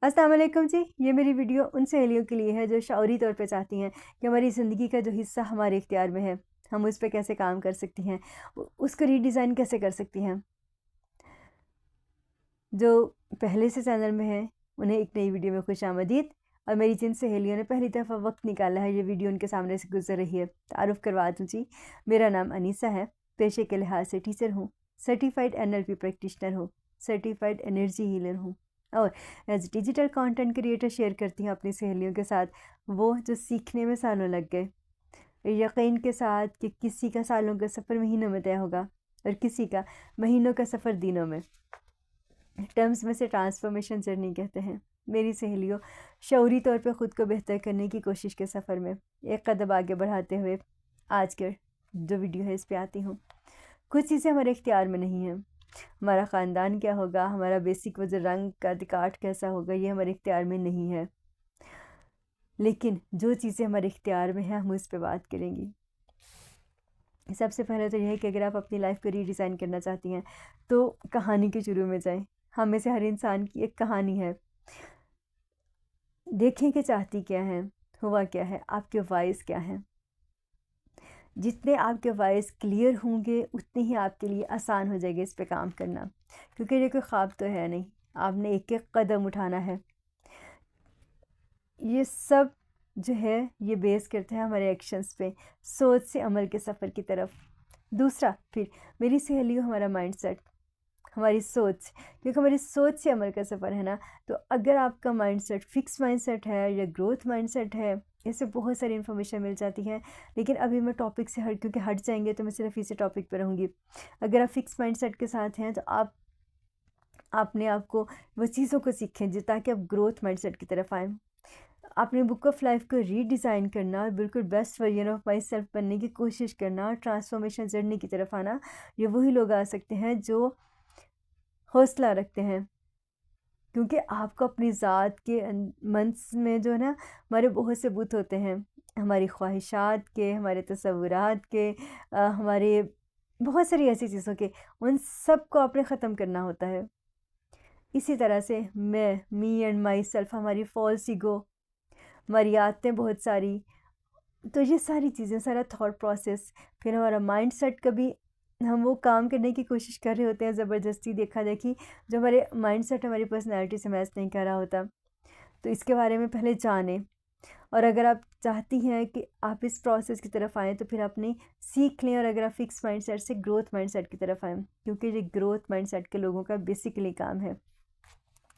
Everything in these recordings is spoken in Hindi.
अस्सलाम वालेकुम जी। ये मेरी वीडियो उन सहेलियों के लिए है जो शौरी तौर पे चाहती हैं कि हमारी ज़िंदगी का जो हिस्सा हमारे इख्तियार में है, हम उस पे कैसे काम कर सकती हैं, उसको रीडिज़ाइन कैसे कर सकती हैं। जो पहले से चैनल में हैं, उन्हें एक नई वीडियो में खुशामदीद। और मेरी जिन सहेलियों ने पहली दफ़ा वक्त निकाला है, ये वीडियो उनके सामने से गुजर रही है, तारुफ़ करवा दूँ जी। मेरा नाम अनीसा है, पेशे के लिहाज से टीचर हूँ, सर्टिफाइड NLP प्रैक्टिशनर हूँ, सर्टिफाइड एनर्जी हीलर हूँ और as digital content creator share करती हूँ अपनी सहेलियों के साथ वो जो सीखने में सालों लग गए, यकीन के साथ कि किसी का सालों का सफ़र महीनों में तय होगा और किसी का महीनों का सफ़र दिनों में। टर्म्स में से ट्रांसफॉर्मेशन जर्नी कहते हैं। मेरी सहेलियों, शऊरी तौर पे ख़ुद को बेहतर करने की कोशिश के सफ़र में एक कदम आगे बढ़ाते हुए आज के जो वीडियो है इस पे आती हूँ। कुछ चीज़ें हमारे इख्तियार में नहीं हैं। हमारा ख़ानदान क्या होगा, हमारा बेसिक वजह रंग का दिकाट कैसा होगा, ये हमारे इख्तियार में नहीं है। लेकिन जो चीज़ें हमारे इख्तियार में हैं, हम उस पर बात करेंगी। सबसे पहले तो यह है कि अगर आप अपनी लाइफ को रीडिज़ाइन करना चाहती हैं तो कहानी के शुरू में जाएं। हम में से हर इंसान की एक कहानी है। देखें कि चाहती क्या है, हुआ क्या है, आपके वॉइस क्या हैं। जितने आपके वॉइस क्लियर होंगे उतनी ही आपके लिए आसान हो जाएगा इस पे काम करना, क्योंकि ये कोई ख्वाब तो है नहीं, आपने एक एक कदम उठाना है। ये सब जो है ये बेस करते हैं हमारे एक्शंस पे, सोच से अमल के सफ़र की तरफ। दूसरा फिर मेरी सहेलियों, हमारा माइंडसेट, हमारी सोच, क्योंकि हमारी सोच से अमल का सफ़र है ना। तो अगर आपका माइंडसेट फिक्स माइंडसेट है या ग्रोथ माइंडसेट है, इससे बहुत सारी इन्फॉर्मेशन मिल जाती है। लेकिन अभी मैं टॉपिक से क्योंकि हट जाएंगे तो मैं सिर्फ इसी टॉपिक पर रहूँगी। अगर आप फिक्स माइंडसेट के साथ हैं तो आप अपने आप को वो चीज़ों को सीखें जो ताकि आप ग्रोथ माइंडसेट की तरफ आएँ। अपने बुक ऑफ लाइफ को रीडिज़ाइन करना और बिल्कुल best version of my self बनने की कोशिश करना और ट्रांसफॉर्मेशन जर्नी की तरफ आना, ये वही लोग आ सकते हैं जो हौसला रखते हैं। क्योंकि आपको अपनी ज़ात के मन में जो है ना, हमारे बहुत से बुत होते हैं, हमारी ख्वाहिशात के, हमारे तसव्वुरात के, हमारे बहुत सारी ऐसी चीज़ों के, उन सब को आपने ख़त्म करना होता है। इसी तरह से मी एंड माई सेल्फ, हमारी फॉल्स ईगो, हमारी आदतें बहुत सारी, तो ये सारी चीज़ें, सारा थॉट प्रोसेस, फिर हमारा माइंडसेट, कभी हम वो काम करने की कोशिश कर रहे होते हैं ज़बरदस्ती, देखा देखी, जो हमारे माइंडसेट हमारी पर्सनैलिटी से मैच नहीं कर रहा होता। तो इसके बारे में पहले जानें। और अगर आप चाहती हैं कि आप इस प्रोसेस की तरफ आएँ तो फिर अपनी सीख लें। और अगर आप फिक्स माइंडसेट से ग्रोथ माइंडसेट की तरफ आएँ, क्योंकि ये ग्रोथ माइंडसेट के लोगों का बेसिकली काम है,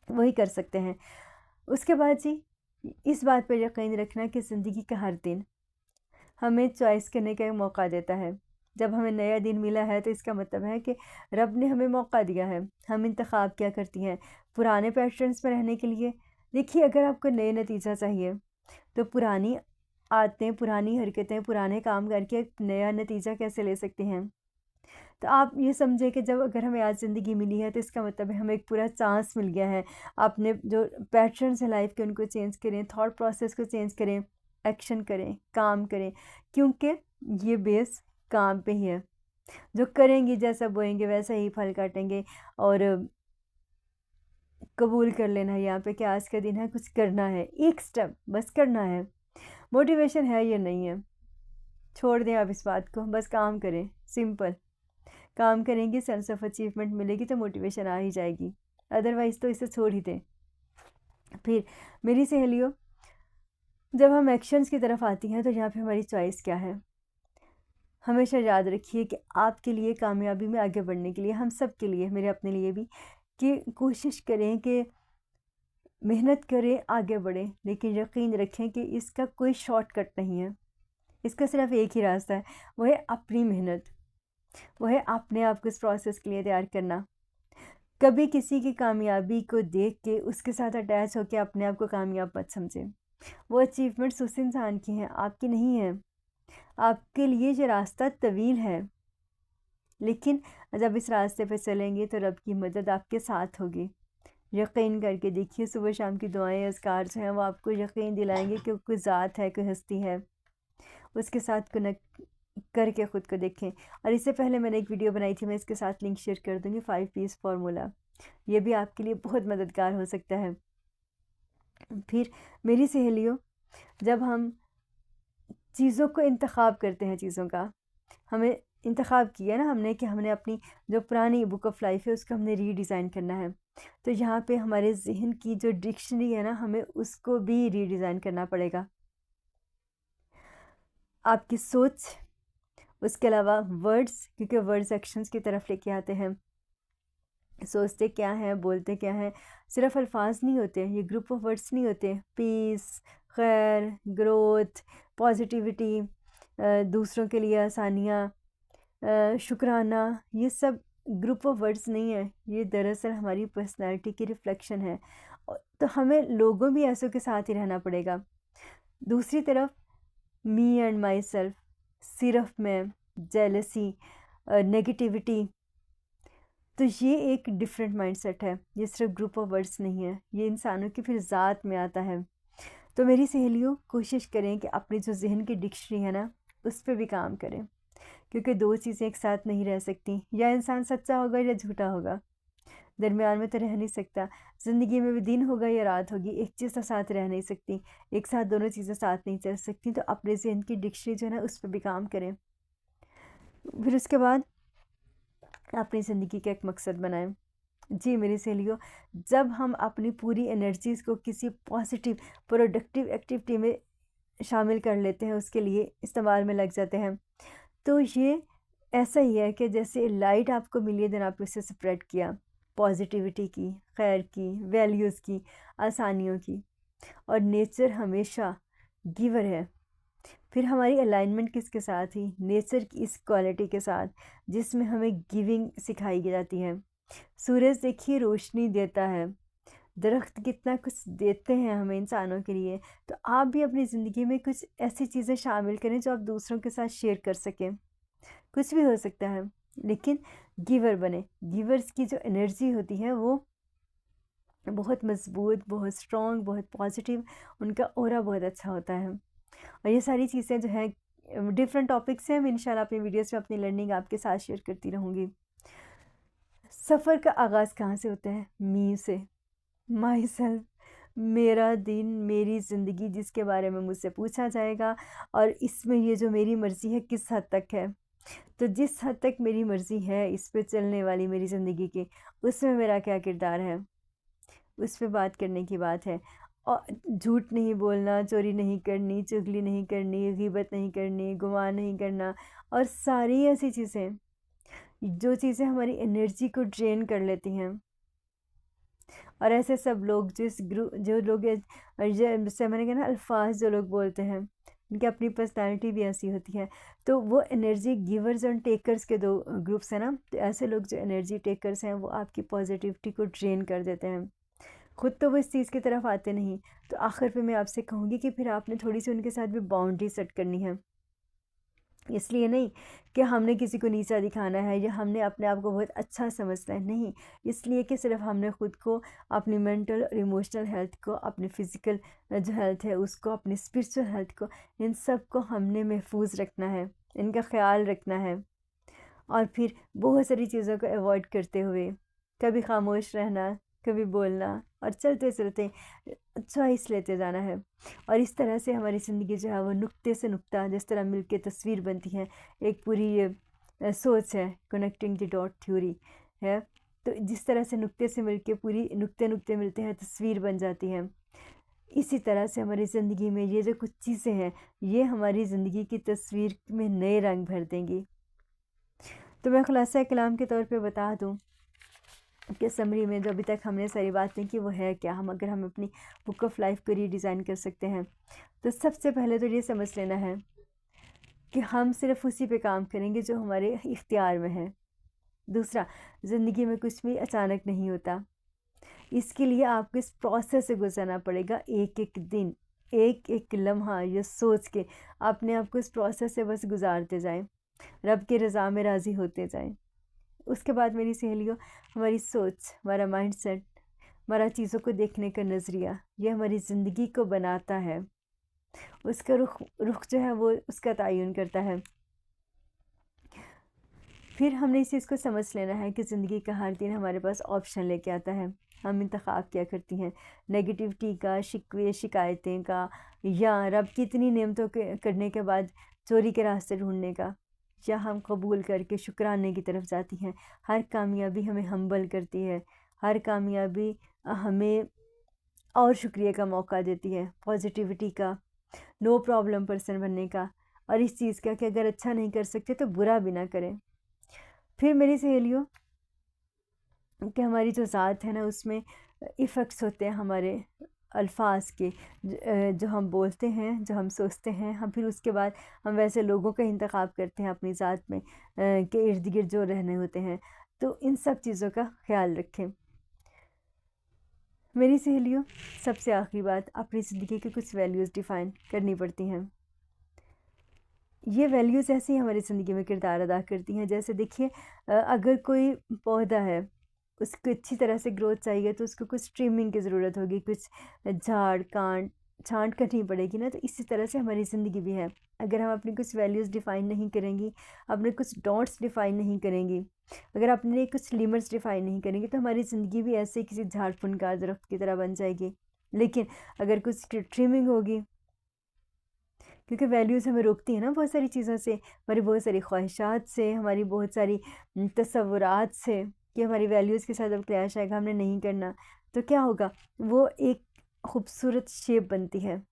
वही कर सकते हैं। उसके बाद जी, इस बात पर यकीन रखना कि ज़िंदगी का हर दिन हमें चॉइस करने का एक मौका देता है। जब हमें नया दिन मिला है तो इसका मतलब है कि रब ने हमें मौका दिया है। हम इंतखाब क्या करती हैं, पुराने पैटर्न्स में रहने के लिए। देखिए, अगर आपको नए नतीजा चाहिए तो पुरानी आदतें, पुरानी हरकतें, पुराने काम करके एक नया नतीजा कैसे ले सकते हैं। तो आप ये समझें कि जब अगर हमें आज ज़िंदगी मिली है तो इसका मतलब है हमें एक पूरा चांस मिल गया है। आपने जो पैटर्न्स हैं लाइफ के, उनको चेंज करें, थॉट प्रोसेस को चेंज करें, एक्शन करें, काम करें, क्योंकि ये बेस काम पे ही है। जो करेंगे, जैसा बोएंगे वैसा ही फल काटेंगे। और कबूल कर लेना है यहाँ पे कि आज का दिन है, कुछ करना है, एक स्टेप बस करना है। मोटिवेशन है या नहीं है, छोड़ दें आप इस बात को, बस काम करें। सिंपल काम करेंगे, सेंस ऑफ अचीवमेंट मिलेगी तो मोटिवेशन आ ही जाएगी, अदरवाइज़ तो इसे छोड़ ही दें। फिर मेरी सहेलियों, जब हम एक्शंस की तरफ आती हैं तो यहाँ पे हमारी चॉइस क्या है। हमेशा याद रखिए कि आपके लिए कामयाबी में आगे बढ़ने के लिए, हम सब के लिए, मेरे अपने लिए भी, कि कोशिश करें कि मेहनत करें, आगे बढ़ें, लेकिन यकीन रखें कि इसका कोई शॉर्टकट नहीं है। इसका सिर्फ एक ही रास्ता है, वो है अपनी मेहनत, वो है अपने आप को इस प्रोसेस के लिए तैयार करना। कभी किसी की कामयाबी को देख के उसके साथ अटैच होकर अपने आप को कामयाब मत समझें। वो अचीवमेंट्स उस इंसान की हैं, आपकी नहीं है। आपके लिए ये रास्ता तवील है, लेकिन जब इस रास्ते पे चलेंगे तो रब की मदद आपके साथ होगी। यकीन करके देखिए, सुबह शाम की दुआएं, अज़कार जो हैं वो आपको यकीन दिलाएंगे कि कोई ज़ात है, कोई हस्ती है, उसके साथ कनेक्ट करके ख़ुद को देखें। और इससे पहले मैंने एक वीडियो बनाई थी, मैं इसके साथ लिंक शेयर कर दूँगी, 5 पीस फार्मूला। ये भी आपके लिए बहुत मददगार हो सकता है। फिर मेरी सहेलियों, जब हम चीज़ों को इंतखाब करते हैं, चीज़ों का हमें इंतखाब किया ना हमने कि हमने अपनी जो पुरानी बुक ऑफ लाइफ है उसको हमने रीडिज़ाइन करना है, तो यहाँ पे हमारे जहन की जो डिक्शनरी है ना, हमें उसको भी रीडिज़ाइन करना पड़ेगा। आपकी सोच, उसके अलावा वर्ड्स, क्योंकि वर्ड्स एक्शंस की तरफ लेके आते हैं। सोचते क्या हैं, बोलते क्या हैं, सिर्फ अल्फाज नहीं होते, ये ग्रुप ऑफ वर्ड्स नहीं होते। पीस, खैर, ग्रोथ, पॉजिटिविटी, दूसरों के लिए आसानियाँ, शुक्राना, ये सब ग्रुप ऑफ वर्ड्स नहीं है, ये दरअसल हमारी पर्सनैलिटी की रिफ्लेक्शन है। तो हमें लोगों भी ऐसों के साथ ही रहना पड़ेगा। दूसरी तरफ मी एंड माई सेल्फ, सिर्फ मैं, जेलसी, नेगेटिविटी, तो ये एक डिफरेंट माइंडसेट है, ये सिर्फ ग्रुप ऑफ वर्ड्स नहीं है, ये इंसानों की फिर ज़ात में आता है। तो मेरी सहेलियों, कोशिश करें कि अपनी जो जहन की डिक्शनरी है ना, उस पर भी काम करें, क्योंकि दो चीज़ें एक साथ नहीं रह सकती। या इंसान सच्चा होगा या झूठा होगा, दरमियान में तो रह नहीं सकता। ज़िंदगी में भी दिन होगा या रात होगी, एक चीज़ तो साथ रह नहीं सकती, एक साथ दोनों चीज़ें साथ नहीं चल सकती। तो अपने जहन की डिक्शनरी जो है ना, उस पर भी काम करें। फिर उसके बाद अपनी ज़िंदगी का एक मकसद बनाएं। जी मेरी सहेलियों, जब हम अपनी पूरी एनर्जीज़ को किसी पॉजिटिव प्रोडक्टिव एक्टिविटी में शामिल कर लेते हैं, उसके लिए इस्तेमाल में लग जाते हैं, तो ये ऐसा ही है कि जैसे लाइट आपको मिली है, देन आपने इसे स्प्रेड किया, पॉजिटिविटी की, खैर की, वैल्यूज़ की, आसानियों की। और नेचर हमेशा गिवर है। फिर हमारी अलाइनमेंट किसके साथ ही, नेचर की इस क्वालिटी के साथ जिसमें हमें गिविंग सिखाई जाती है। सूरज देखिए रोशनी देता है, दरख्त कितना कुछ देते हैं हमें इंसानों के लिए। तो आप भी अपनी ज़िंदगी में कुछ ऐसी चीज़ें शामिल करें जो आप दूसरों के साथ शेयर कर सकें। कुछ भी हो सकता है, लेकिन गिवर बने। गिवर्स की जो एनर्जी होती है वो बहुत मज़बूत, बहुत स्ट्रॉन्ग, बहुत पॉजिटिव, उनका ऑरा बहुत अच्छा होता है। और ये सारी चीज़ें जो हैं डिफरेंट टॉपिक्स हैं, मैं इंशाल्लाह अपनी वीडियोस में अपनी लर्निंग आपके साथ शेयर करती रहूँगी। सफ़र का आगाज़ कहाँ से होता है? मी से, माई सेल्फ, मेरा दिन, मेरी ज़िंदगी, जिसके बारे में मुझसे पूछा जाएगा और इसमें ये जो मेरी मर्ज़ी है किस हद तक है। तो जिस हद तक मेरी मर्ज़ी है इस पे चलने वाली मेरी ज़िंदगी की, उसमें मेरा क्या किरदार है, उस पे बात करने की बात है। और झूठ नहीं बोलना, चोरी नहीं करनी, चुगली नहीं करनी, गीबत नहीं करनी, गुमान नहीं करना, और सारी ऐसी चीज़ें जो चीज़ें हमारी एनर्जी को ड्रेन कर लेती हैं। और ऐसे सब लोग जिस ग्रुप जो लोग जैसे मैंने कहा ना, अल्फाज जो लोग बोलते हैं, उनकी अपनी पर्सनालिटी भी ऐसी होती है। तो वो एनर्जी गिवर्स और टेकर्स के दो ग्रुप्स हैं ना। तो ऐसे लोग जो एनर्जी टेकर्स हैं वो आपकी पॉजिटिविटी को ड्रेन कर देते हैं, खुद तो वो इस चीज़ की तरफ आते नहीं। तो आखिर पे मैं आपसे कहूँगी कि फिर आपने थोड़ी सी उनके साथ भी बाउंड्री सेट करनी है। इसलिए नहीं कि हमने किसी को नीचा दिखाना है या हमने अपने आप को बहुत अच्छा समझना है, नहीं। इसलिए कि सिर्फ हमने ख़ुद को, अपनी मेंटल और इमोशनल हेल्थ को, अपनी फ़िज़िकल जो हेल्थ है उसको, अपनी स्पिरिचुअल हेल्थ को, इन सब को हमने महफूज रखना है, इनका ख्याल रखना है। और फिर बहुत सारी चीज़ों को अवॉइड करते हुए कभी खामोश रहना, कभी बोलना, और चलते चलते चॉइस लेते जाना है। और इस तरह से हमारी ज़िंदगी जो है वो नुक्ते से नुक्ता जिस तरह मिल के तस्वीर बनती है, एक पूरी ये सोच है, कनेक्टिंग द डॉट थ्योरी है। तो जिस तरह से नुक्ते से मिल के पूरी नुक्ते नुक्ते मिलते हैं, तस्वीर बन जाती है। इसी तरह से हमारी ज़िंदगी में ये जो कुछ चीज़ें हैं, ये हमारी ज़िंदगी की तस्वीर में नए रंग भर देंगी। तो मैं खुलासा कलाम के तौर पे बता दूं कि समरी में जो अभी तक हमने सारी बातें की वो है क्या, अगर हम अपनी बुक ऑफ लाइफ को रीडिज़ाइन कर सकते हैं, तो सबसे पहले तो ये समझ लेना है कि हम सिर्फ उसी पे काम करेंगे जो हमारे इख्तियार में है। दूसरा, ज़िंदगी में कुछ भी अचानक नहीं होता, इसके लिए आपको इस प्रोसेस से गुजरना पड़ेगा। एक एक दिन, एक एक लम्हा ये सोच के अपने आप को इस प्रोसेस से बस गुजारते जाएं, रब की रज़ा में राज़ी होते जाएं। उसके बाद मेरी सहेलियों, हमारी सोच, हमारा माइंडसेट, हमारा चीज़ों को देखने का नज़रिया, ये हमारी ज़िंदगी को बनाता है। उसका रुख जो है वो उसका तयन करता है। फिर हमने इस चीज़ को समझ लेना है कि ज़िंदगी का हर दिन हमारे पास ऑप्शन लेके आता है। हम इंतखाब क्या करती हैं, नेगेटिविटी का, शिकवे शिकायतें का, या रब की इतनी नेमतों के करने के बाद चोरी के रास्ते ढूंढने का, या हम कबूल करके शुक्राने की तरफ जाती हैं। हर कामयाबी हमें हम्बल करती है, हर कामयाबी हमें और शुक्रिया का मौका देती है, पॉजिटिविटी का, नो प्रॉब्लम पर्सन बनने का, और इस चीज़ का कि अगर अच्छा नहीं कर सकते तो बुरा भी ना करें। फिर मेरी सहेलियों, कि हमारी जो ज़ात है ना उसमें इफ़ेक्ट्स होते हैं हमारे अल्फाज के, जो हम बोलते हैं, जो हम सोचते हैं, हम फिर उसके बाद हम वैसे लोगों का इंतखाब करते हैं अपनी ज़ात में के इर्द गिर्द जो रहने होते हैं। तो इन सब चीज़ों का ख्याल रखें। मेरी सहेलियों, सबसे आखिरी बात, अपनी ज़िंदगी की कुछ वैल्यूज़ डिफ़ाइन करनी पड़ती हैं। ये वैल्यूज़ ऐसे ही हमारी ज़िंदगी में किरदार अदा करती हैं। जैसे देखिए, अगर कोई पौधा है, उसको अच्छी तरह से ग्रोथ चाहिए तो उसको कुछ ट्रिमिंग की ज़रूरत होगी, कुछ झाड़ कांट छांट करनी पड़ेगी ना। तो इसी तरह से हमारी ज़िंदगी भी है। अगर हम अपनी कुछ वैल्यूज़ डिफ़ाइन नहीं करेंगी, अपने कुछ डॉट्स डिफ़ाइन नहीं करेंगी, अगर अपने कुछ लिमिट्स डिफ़ाइन नहीं करेंगे, तो हमारी ज़िंदगी भी ऐसे ही किसी झाड़ फुनकार दरख्त की तरह बन जाएगी। लेकिन अगर कुछ ट्रिमिंग होगी, क्योंकि वैल्यूज़ हमें रोकती है ना बहुत सारी चीज़ों से, हमारी बहुत सारी ख्वाहिशात से, हमारी बहुत सारी तसव्वुरात से, कि हमारी वैल्यूज़ के साथ अब क्लैश आएगा, हमने नहीं करना। तो क्या होगा, वो एक खूबसूरत शेप बनती है,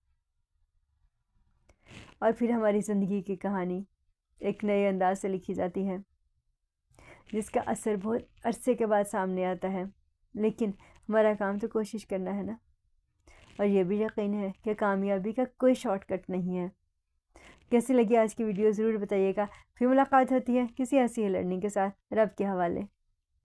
और फिर हमारी ज़िंदगी की कहानी एक नए अंदाज से लिखी जाती है, जिसका असर बहुत अरसे के बाद सामने आता है। लेकिन हमारा काम तो कोशिश करना है ना। और ये भी यकीन है कि कामयाबी का कोई शॉर्टकट नहीं है। कैसी लगी आज की वीडियो ज़रूर बताइएगा। फिर मुलाकात होती है किसी ऐसी ही लर्निंग के साथ। रब के हवाले।